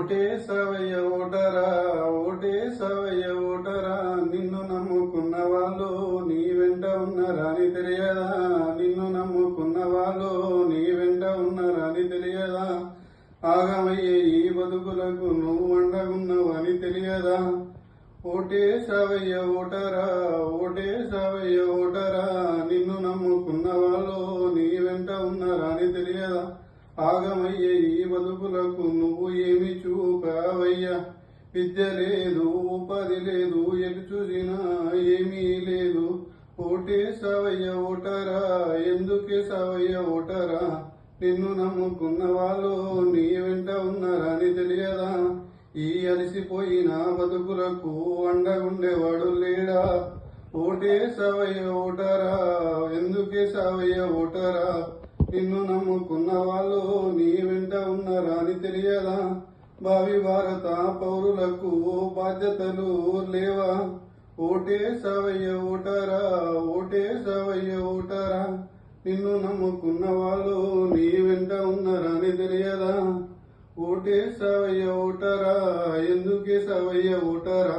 ఓటేసవయ్య ఓటరా, ఓటేసవయ్య ఓటరా, నిన్ను నమ్ముకున్న వాళ్ళు నీ వెంట ఉన్నారని తెలియదా? నిన్ను నమ్ముకున్న వాళ్ళు నీ వెంట ఉన్నారని తెలియదా? ఆగమయ్యే ఈ బతుకులకు నువ్వు అండగున్నావని తెలియదా? ఓటేసవయ్య ఓటరా, ఓటేసవయ్య ఓటరా, నిన్ను నమ్ముకున్న వాళ్ళు నీ వెంట ఉన్నారని తెలియదా? ఆగమయ్యే ఈ బతుకులకు నువ్వు ఏమి చూపావయ్యా? విద్య లేదు, ఉపాధి లేదు, ఎటు చూసినా ఏమీ లేదు. ఓటేసవయ్య ఓటరా, ఎందుకేసవయ్య ఓటరా, నిన్ను నమ్ముకున్న వాళ్ళు నీ వెంట ఉన్నారని తెలియదా? ఈ అలసిపోయిన బతుకులకు అండగుండేవాడు లేడా? ఓటేసవయ్య ఓటరా, ఎందుకేసవయ్య ఓటరా, నిన్ను నమ్ముకున్న వాళ్ళు నీ వెంట ఉన్నారని తెలియదా? భావి భారత పౌరులకు బాధ్యతలు లేవా? ఓటేసవయ్య ఓటరా, ఓటేసవయ్య ఓటరా, నిన్ను నమ్ముకున్న వాళ్ళు నీ వెంట ఉన్నారని తెలియదా? ఓటేసవయ్య ఓటరా, ఎందుకేసవయ్య ఓటరా.